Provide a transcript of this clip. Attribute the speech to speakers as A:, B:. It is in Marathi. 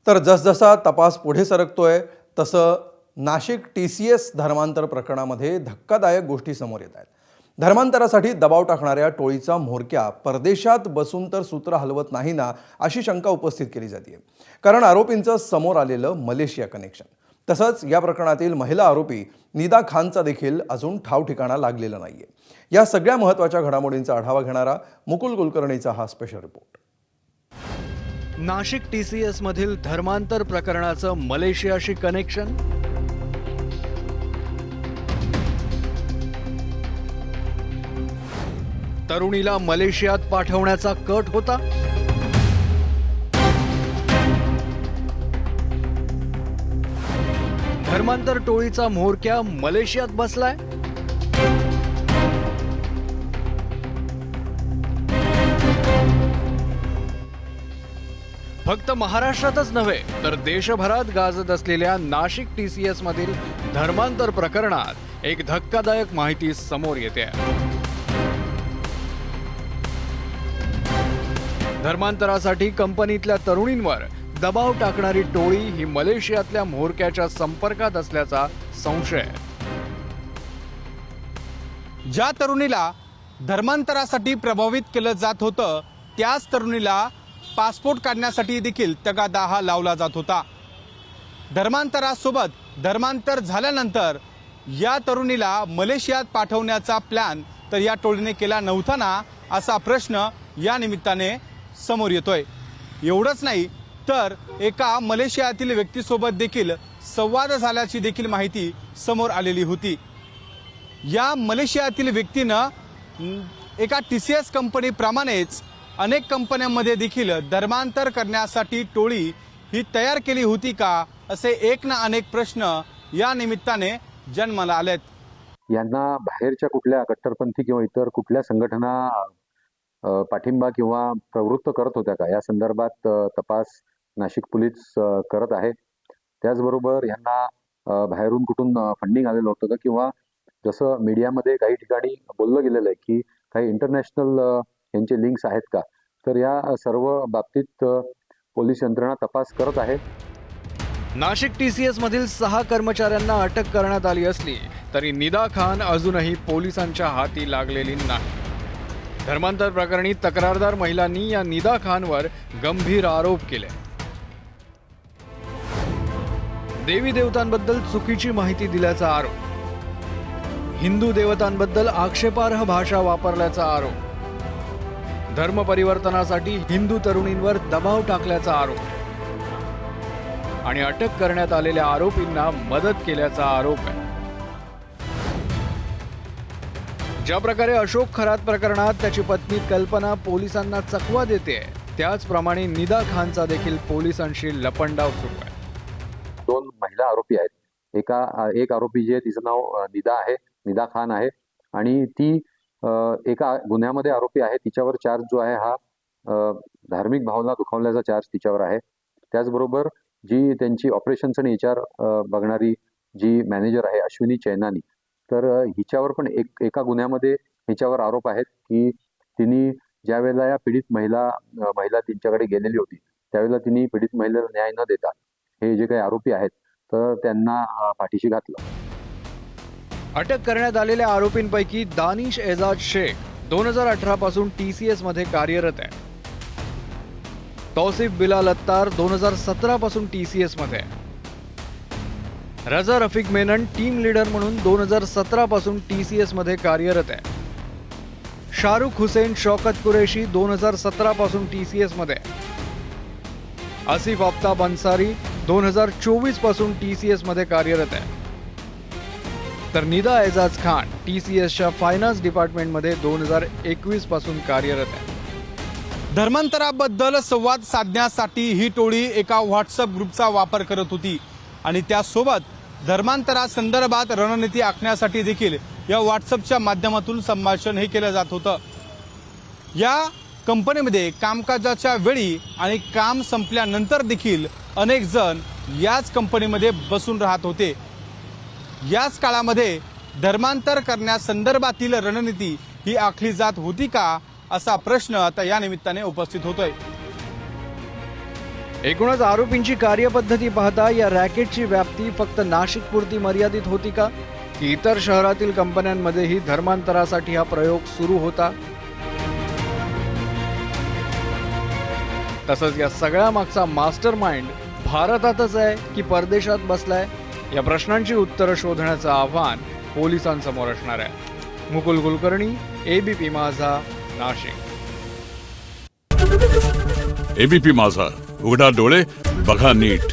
A: तर जसजसा तपास पुढे सरकतोय तसं नाशिक TCS धर्मांतर प्रकरणामध्ये धक्कादायक गोष्टी समोर येत आहेत. धर्मांतरासाठी दबाव टाकणाऱ्या टोळीचा म्होरक्या परदेशात बसून तर सूत्र हलवत नाही ना, अशी शंका उपस्थित केली जाते. कारण आरोपींचं समोर आलेलं मलेशिया कनेक्शन, तसंच या प्रकरणातील महिला आरोपी निदा खानचा देखील अजून ठाव ठिकाणा लागलेला नाहीये. या सगळ्या महत्त्वाच्या घडामोडींचा आढावा घेणारा मुकुल कुलकर्णीचा हा स्पेशल रिपोर्ट.
B: नाशिक TCS मधील धर्मांतर प्रकरणाचं मलेशियाशी कनेक्शन, तरुणीला मलेशियात पाठवण्याचा कट होता. धर्मांतर टोळीचा म्होरक्या मलेशियात बसलाय. फक्त महाराष्ट्रातच नव्हे तर देशभरात गाजत असलेल्या नाशिक TCS मधील धर्मांतर प्रकरणात एक धक्कादायक माहिती समोर येते. धर्मांतरासाठी कंपनीतल्या तरुणींवर दबाव टाकणारी टोळी ही मलेशियातल्या म्होरक्याच्या संपर्कात असल्याचा संशय.
C: ज्या तरुणीला धर्मांतरासाठी प्रभावित केलं जात होतं त्याच तरुणीला पासपोर्ट काढण्यासाठी देखील तगादा हा लावला जात होता. धर्मांतरासोबत धर्मांतर झाल्यानंतर या तरुणीला मलेशियात पाठवण्याचा प्लॅन तर या टोळीने केला नव्हता ना, असा प्रश्न या निमित्ताने समोर येतोय. एवढंच नाही तर एका मलेशियातील व्यक्तीसोबत देखील संवाद झाल्याची देखील माहिती समोर आलेली होती. या मलेशियातील व्यक्तीनं एका TCS कंपनीप्रमाणेच अनेक कंपन्यांमध्ये देखील धर्मांतर करण्यासाठी टोळी ही तयार केली होती का, असे एक ना अनेक प्रश्न या निमित्ताने जन्माला आलेत.
D: यांना बाहेरच्या कुठल्या कट्टरपंथी किंवा इतर कुठल्या संघटना पाठिंबा किंवा प्रवृत्त करत होत्या का, या संदर्भात तपास नाशिक पोलीस करत आहे. त्याचबरोबर यांना बाहेरून कुठून फंडिंग आलेलं होतं का, किंवा जसं मीडियामध्ये काही ठिकाणी बोललं गेलेलं आहे की काही इंटरनॅशनल यांचे लिंक्स आहेत का, तर या सर्व बाबतीत पोलीस यंत्रणा तपास करत आहे.
B: नाशिक TCS मधील 6 कर्मचाऱ्यांना अटक करण्यात आली असली तरी निदा खान अजूनही पोलिसांच्या हाती लागलेली नाही. धर्मांतर प्रकरणी तक्रारदार महिलांनी या निदा खानवर गंभीर आरोप केले. देवी देवतांबद्दल चुकीची माहिती दिल्याचा आरोप, हिंदू देवतांबद्दल आक्षेपार्ह भाषा वापरल्याचा आरोप, धर्म परिवर्तनासाठी हिंदू तरुणींवर दबाव टाकल्याचा आरोप आणि अटक करण्यात आलेल्या आरोपींना मदत केल्याचा आरोप आहे. ज्या प्रकारे अशोक खरात प्रकरणात त्याची पत्नी कल्पना पोलिसांना चकवा देते, त्याचप्रमाणे निदा खानचा देखील पोलिसांशी लपंडाव सुरू आहे.
D: 2 महिला आरोपी आहेत. एक आरोपी जे तिचं नाव निदा खान आहे आणि ती एका गुन्ह्यामध्ये आरोपी आहे. तिच्यावर चार्ज जो आहे हा धार्मिक भावना दुखावल्याचा चार्ज तिच्यावर आहे. त्याचबरोबर जी त्यांची ऑपरेशन्स आणि HR बघणारी जी मॅनेजर आहे अश्विनी चैनानी, तर हिच्यावर पण एका गुन्ह्यामध्ये हिच्यावर आरोप आहेत की तिने ज्या वेळेला या पीडित महिला तिच्याकडे गेलेली होती त्यावेळेला तिने पीडित महिलेला न्याय न देता हे जे काही आरोपी आहेत तर त्यांना पाठीशी घातलं.
B: अटक करण्यात आलेल्या आरोपींपैकी दानिश एजाज शेख 2018 पासून TCS मध्ये कार्यरत आहे. तौसिफ बिलाल अत्तार 2017 पासून TCS मध्ये आहे. रजा रफिक मेनन टीम लीडर म्हणून 2017 पासून TCS मध्ये कार्यरत आहे. शाहरुख हुसेन शौकत कुरेशी 2017 पासून TCS मध्ये आहे. आसिफ आफ्ताब अन्सारी 2024 पासून TCS मध्ये कार्यरत आहे. तर निदा एजाज खान TCSच्या फायनान्स डिपार्टमेंटमध्ये 2021 पासून कार्यरत आहे.
C: धर्मांतराबद्दल संवाद साधण्यासाठी ही टोळी एका व्हॉट्सअप ग्रुपचा वापर करत होती आणि त्यासोबत धर्मांतरासंदर्भात रणनीती आखण्यासाठी देखील या व्हॉट्सअपच्या माध्यमातून संभाषण हे केलं जात होतं. या कंपनीमध्ये कामकाजाच्या वेळी आणि काम संपल्यानंतर देखील अनेक जण याच कंपनीमध्ये बसून राहत होते. याच काळामध्ये धर्मांतर करण्यासंदर्भातील रणनीती ही आखली जात होती का, असा प्रश्न आता या निमित्ताने उपस्थित होतोय.
B: एकूणच आरोपींची कार्यपद्धती पाहता या रॅकेटची व्याप्ती फक्त नाशिकपुरती मर्यादित होती का, की इतर शहरातील कंपन्यांमध्येही धर्मांतरासाठी हा प्रयोग सुरू होता? तसंच या सगळ्या मागचा मास्टर माइंड भारतातच आहे की परदेशात बसलाय, या प्रश्नांची उत्तरं शोधण्याचं आव्हान पोलिसांसमोर असणार आहे. मुकुल कुलकर्णी, एबीपी माझा, नाशिक.
E: एबीपी माझा, उघडा डोळे बघा नीट.